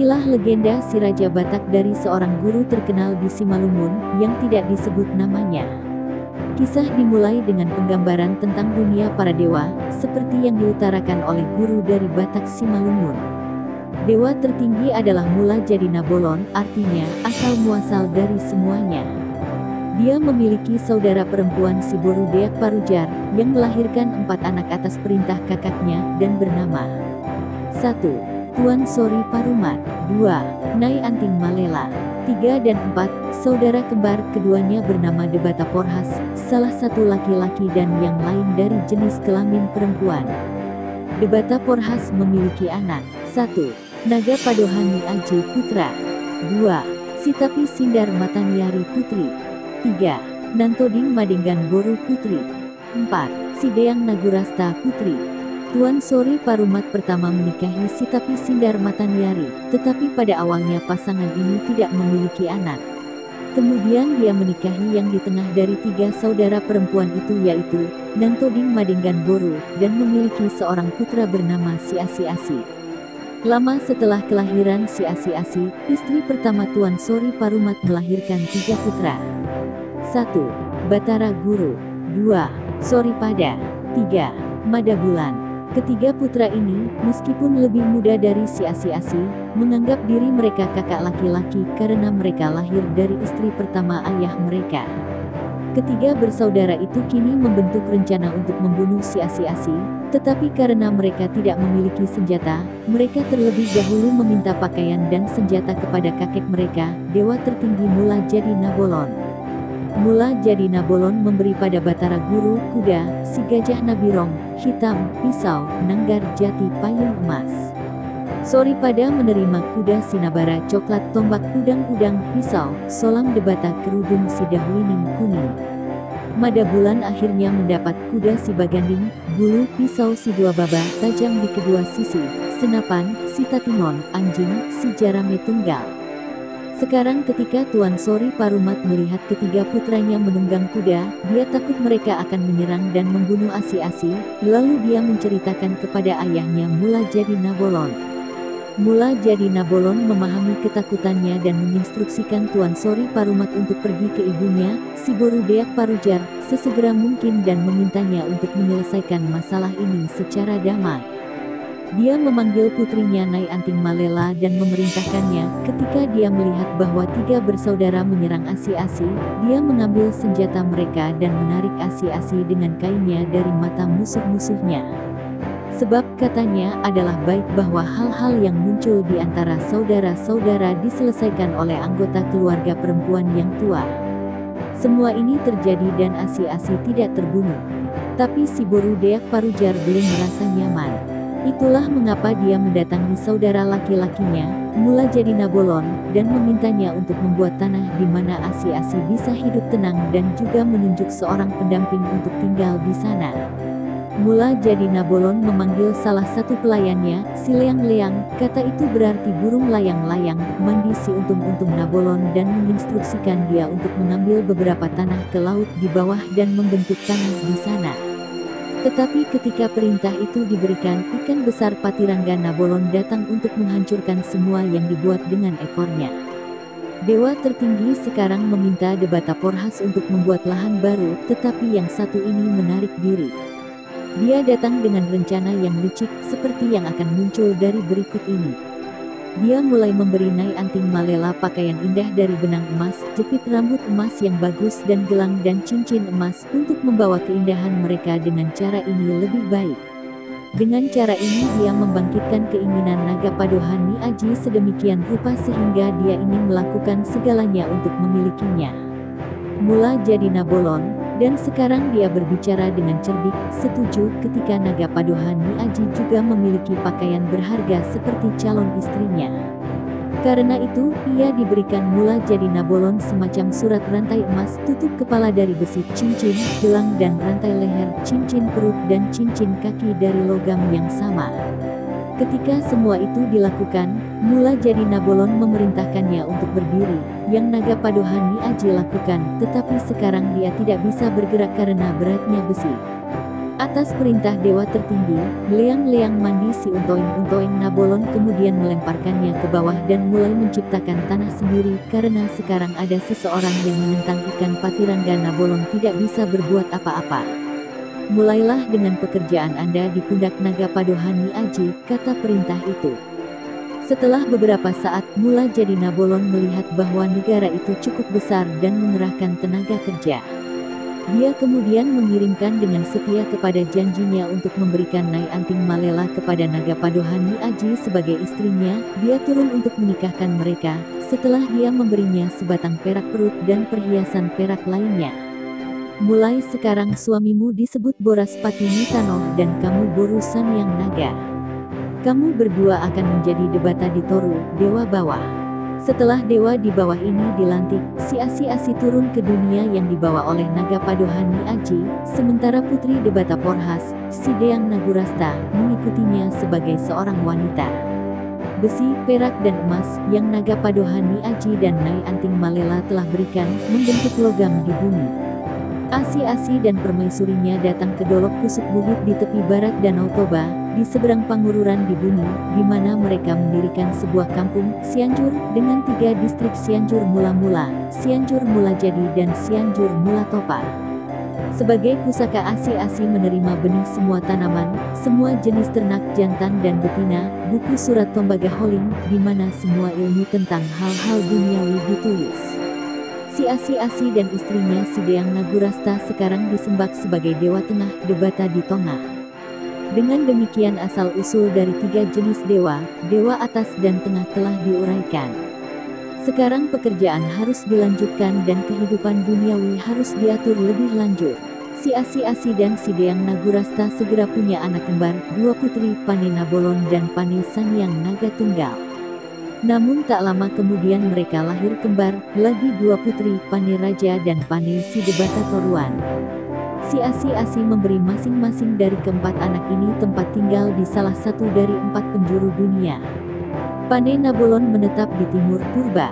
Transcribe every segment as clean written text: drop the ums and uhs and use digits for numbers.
Inilah legenda si Raja Batak dari seorang guru terkenal di Simalungun yang tidak disebut namanya. Kisah dimulai dengan penggambaran tentang dunia para dewa, seperti yang diutarakan oleh guru dari Batak Simalungun. Dewa tertinggi adalah Mula Jadi Nabolon, artinya asal muasal dari semuanya. Dia memiliki saudara perempuan si Boru Deak Parujar, yang melahirkan 4 anak atas perintah kakaknya, dan bernama 1. Tuan Sori Parumat, 2. Nai Anting Malela, 3 dan 4, saudara kembar, keduanya bernama Debata Porhas, salah satu laki-laki dan yang lain dari jenis kelamin perempuan. Debata Porhas memiliki anak, 1. Naga Padohani Aji Putra, 2. Sitapi Sindar Mataniari Putri, 3. Nantoding Madenggan Boru Putri, 4. Sideang Nagurasta Putri. Tuan Sori Parumat pertama menikahi Sitapi Sindar Mataniari, tetapi pada awalnya pasangan ini tidak memiliki anak. Kemudian dia menikahi yang di tengah dari 3 saudara perempuan itu, yaitu Nantoding Madenggan Boru, dan memiliki seorang putra bernama Si Asi-Asi. Lama setelah kelahiran Si Asi-Asi, istri pertama Tuan Sori Parumat melahirkan 3 putra. 1. Batara Guru, 2. Sori Pada, 3. Mada Bulan. Ketiga putra ini, meskipun lebih muda dari Si Asi-Asi, menganggap diri mereka kakak laki-laki karena mereka lahir dari istri pertama ayah mereka. Ketiga bersaudara itu kini membentuk rencana untuk membunuh Si Asi-Asi, tetapi karena mereka tidak memiliki senjata, mereka terlebih dahulu meminta pakaian dan senjata kepada kakek mereka, dewa tertinggi Mula Jadi Nabolon. Mula Jadi Nabolon memberi pada Batara Guru kuda, si gajah Nabirong, hitam, pisau, nanggar jati payung emas. Sori Pada menerima kuda Sinabara coklat, tombak udang-udang, pisau, solam Debata kerudung si Dahwining kuning. Mada Bulan akhirnya mendapat kuda si Baganding, bulu pisau si Dua Baba tajam di kedua sisi, senapan si Tatimon, anjing si Jarame Tunggal. Sekarang ketika Tuan Sori Parumat melihat ketiga putranya menunggang kuda, dia takut mereka akan menyerang dan membunuh Asi-Asi, lalu dia menceritakan kepada ayahnya Mula Jadi Nabolon. Mula Jadi Nabolon memahami ketakutannya dan menginstruksikan Tuan Sori Parumat untuk pergi ke ibunya, si Boru Deak Parujar, sesegera mungkin dan memintanya untuk menyelesaikan masalah ini secara damai. Dia memanggil putrinya Nai Anting Malela dan memerintahkannya, ketika dia melihat bahwa 3 bersaudara menyerang Asi-Asi, dia mengambil senjata mereka dan menarik Asi-Asi dengan kainnya dari mata musuh-musuhnya. Sebab katanya adalah baik bahwa hal-hal yang muncul di antara saudara-saudara diselesaikan oleh anggota keluarga perempuan yang tua. Semua ini terjadi dan Asi-Asi tidak terbunuh. Tapi si Boru Deak Parujar belum merasa nyaman. Itulah mengapa dia mendatangi saudara laki-lakinya, Mula Jadi Nabolon, dan memintanya untuk membuat tanah di mana Asi-Asi bisa hidup tenang dan juga menunjuk seorang pendamping untuk tinggal di sana. Mula Jadi Nabolon memanggil salah satu pelayannya, si Leang-Leang, kata itu berarti burung layang-layang, mandi si Untung-Untung Nabolon dan menginstruksikan dia untuk mengambil beberapa tanah ke laut di bawah dan membentuk tanah di sana. Tetapi ketika perintah itu diberikan, ikan besar Patirangga Nabolon datang untuk menghancurkan semua yang dibuat dengan ekornya. Dewa tertinggi sekarang meminta Debata Porhas untuk membuat lahan baru, tetapi yang satu ini menarik diri. Dia datang dengan rencana yang licik, seperti yang akan muncul dari berikut ini. Dia mulai memberi Nai Anting Malela pakaian indah dari benang emas, jepit rambut emas yang bagus dan gelang dan cincin emas untuk membawa keindahan mereka. Dengan cara ini lebih baik. Dengan cara ini dia membangkitkan keinginan Naga Padohani Aji sedemikian rupa sehingga dia ingin melakukan segalanya untuk memilikinya. Mula Jadi Nabolon, dan sekarang dia berbicara dengan cerdik, setuju ketika Naga Padohani Aji juga memiliki pakaian berharga seperti calon istrinya. Karena itu, ia diberikan Mula Jadi Nabolon semacam surat rantai emas, tutup kepala dari besi, cincin, gelang dan rantai leher, cincin perut dan cincin kaki dari logam yang sama. Ketika semua itu dilakukan, Mula Jadi Nabolon memerintahkannya untuk berdiri, yang Naga Padohani Aji lakukan, tetapi sekarang dia tidak bisa bergerak karena beratnya besi. Atas perintah dewa tertinggi, leang-leang mandi si Untoeng Nabolon kemudian melemparkannya ke bawah dan mulai menciptakan tanah sendiri karena sekarang ada seseorang yang menentang ikan Patirangga Nabolon tidak bisa berbuat apa-apa. Mulailah dengan pekerjaan Anda di pundak naga Padohani Aji, kata perintah itu. Setelah beberapa saat, Mula Jadi Nabolon melihat bahwa negara itu cukup besar dan mengerahkan tenaga kerja. Dia kemudian mengirimkan dengan setia kepada janjinya untuk memberikan Nyai Anting Malela kepada Naga Padohani Aji sebagai istrinya. Dia turun untuk menikahkan mereka, setelah dia memberinya sebatang perak perut dan perhiasan perak lainnya. Mulai sekarang suamimu disebut Boras Patini Tanoh dan kamu Borusan yang Naga. Kamu berdua akan menjadi debata di Toru, Dewa Bawah. Setelah dewa di bawah ini dilantik, si Asi-Asi turun ke dunia yang dibawa oleh Naga Padohani Aji, sementara putri debata Porhas, si Deang Nagurasta, mengikutinya sebagai seorang wanita. Besi, perak dan emas, yang Naga Padohani Aji dan Nyai Anting Malela telah berikan, membentuk logam di bumi. Asi-Asi dan permaisurinya datang ke Dolok Pusuk Bukit di tepi barat Danau Toba, di seberang Pangururan di bumi, di mana mereka mendirikan sebuah kampung, Cianjur, dengan 3 distrik Cianjur Mula-Mula, Cianjur Mula Jadi dan Cianjur Mula Topa. Sebagai pusaka Asi-Asi menerima benih semua tanaman, semua jenis ternak jantan dan betina, buku surat Tombaga Holing, di mana semua ilmu tentang hal-hal duniawi ditulis. Si Asi-Asi dan istrinya si Deang Nagurasta sekarang disembah sebagai Dewa Tengah Debata di Tonga. Dengan demikian asal-usul dari 3 jenis dewa, dewa atas dan tengah telah diuraikan. Sekarang pekerjaan harus dilanjutkan dan kehidupan duniawi harus diatur lebih lanjut. Si Asi-Asi dan si Deang Nagurasta segera punya anak kembar, 2 putri, Pane Nabolon dan Pane Sanyang Naga Tunggal. Namun tak lama kemudian mereka lahir kembar, lagi 2 putri, Pane Raja dan Pane Si Debata Toruan. Si Asi-Asi memberi masing-masing dari keempat anak ini tempat tinggal di salah satu dari 4 penjuru dunia. Pane Nabolon menetap di timur purba.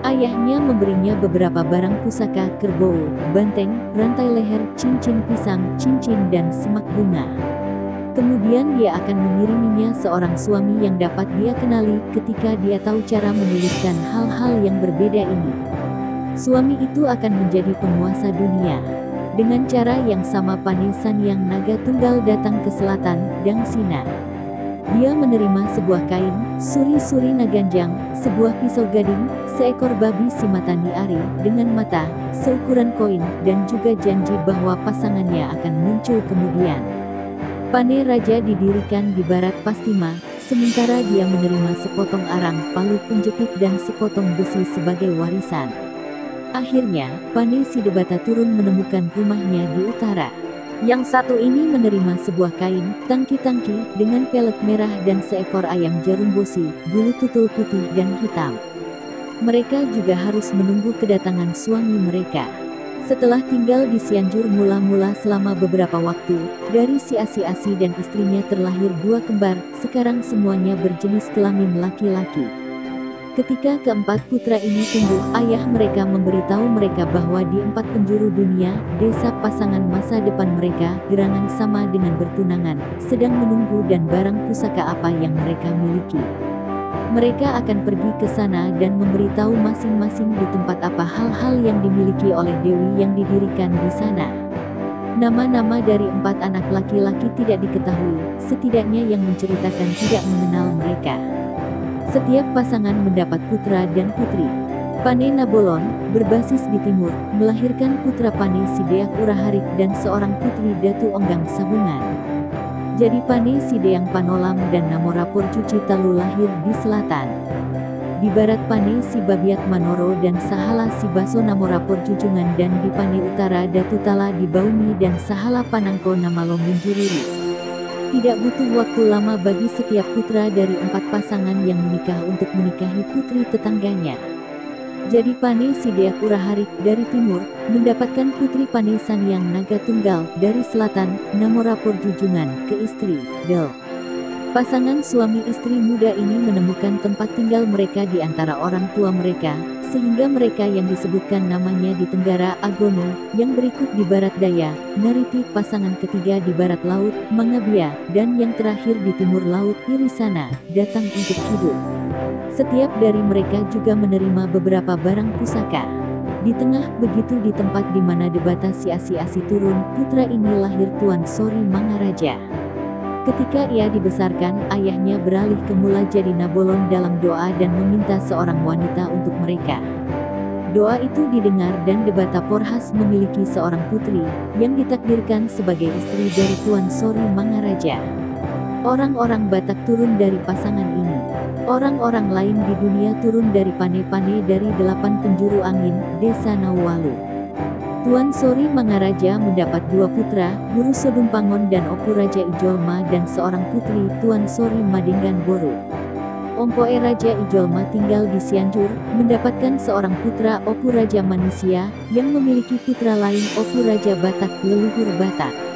Ayahnya memberinya beberapa barang pusaka, kerbau, banteng, rantai leher, cincin pisang, cincin dan semak bunga. Kemudian dia akan mengiriminya seorang suami yang dapat dia kenali ketika dia tahu cara menuliskan hal-hal yang berbeda ini. Suami itu akan menjadi penguasa dunia. Dengan cara yang sama Pane Sanyang Naga Tunggal datang ke selatan, Dangsina. Dia menerima sebuah kain, suri-suri naganjang, sebuah pisau gading, seekor babi si Matani Ari, dengan mata, seukuran koin, dan juga janji bahwa pasangannya akan muncul kemudian. Pane Raja didirikan di barat Pastima, sementara dia menerima sepotong arang, palu penjepit dan sepotong besi sebagai warisan. Akhirnya, Pane Si Debata turun menemukan rumahnya di utara. Yang satu ini menerima sebuah kain, tangki-tangki, dengan pelet merah dan seekor ayam jarum bosi, bulu tutul putih dan hitam. Mereka juga harus menunggu kedatangan suami mereka. Setelah tinggal di Cianjur Mula-Mula selama beberapa waktu, dari si Asi-Asi dan istrinya terlahir 2 kembar, sekarang semuanya berjenis kelamin laki-laki. Ketika keempat putra ini tumbuh, ayah mereka memberitahu mereka bahwa di 4 penjuru dunia, desa pasangan masa depan mereka, gerangan sama dengan bertunangan, sedang menunggu dan barang pusaka apa yang mereka miliki. Mereka akan pergi ke sana dan memberitahu masing-masing di tempat apa hal-hal yang dimiliki oleh Dewi yang didirikan di sana. Nama-nama dari 4 anak laki-laki tidak diketahui, setidaknya yang menceritakan tidak mengenal mereka. Setiap pasangan mendapat putra dan putri. Pane Nabolon, berbasis di timur, melahirkan putra Pane Si Deak Uraharik dan seorang putri Datu Onggang Sabungan. Jadi Pane Si Deang Panolam dan Namorapor Cuci Talu lahir di selatan. Di barat Pane Si Babiak Manoro dan Sahala Si Baso Namorapor Cucungan dan di Pane Utara Datu Tala di Baumi dan Sahala Panangko Namalong Minjuriri. Tidak butuh waktu lama bagi setiap putra dari 4 pasangan yang menikah untuk menikahi putri tetangganya. Jadi Pane Si Deak Uraharik dari timur, mendapatkan putri Pane Sanyang Naga Tunggal dari selatan, Namorapor Jujungan, ke istri, Del. Pasangan suami istri muda ini menemukan tempat tinggal mereka di antara orang tua mereka, sehingga mereka yang disebutkan namanya di Tenggara Agono, yang berikut di Barat Daya, Nariti, pasangan ketiga di Barat Laut, Mangabia, dan yang terakhir di Timur Laut, Irisana, datang untuk hidup. Setiap dari mereka juga menerima beberapa barang pusaka. Di tengah begitu di tempat di mana Debata si Asi-Asi turun, putra ini lahir Tuan Sori Mangaraja. Ketika ia dibesarkan, ayahnya beralih ke Mula jadi Nabolon dalam doa dan meminta seorang wanita untuk mereka. Doa itu didengar dan Debata Porhas memiliki seorang putri, yang ditakdirkan sebagai istri dari Tuan Sori Mangaraja. Orang-orang Batak turun dari pasangan ini. Orang-orang lain di dunia turun dari Pane-Pane dari 8 penjuru angin, desa Nawalu. Tuan Sori Mangaraja mendapat 2 putra, Guru Sodumpangon dan Opu Raja Ijolma dan seorang putri, Tuan Sori Madenggan Boru. Ompoe Raja Ijolma tinggal di Cianjur, mendapatkan seorang putra, Opu Raja Manusia, yang memiliki putra lain, Opu Raja Batak, leluhur Batak.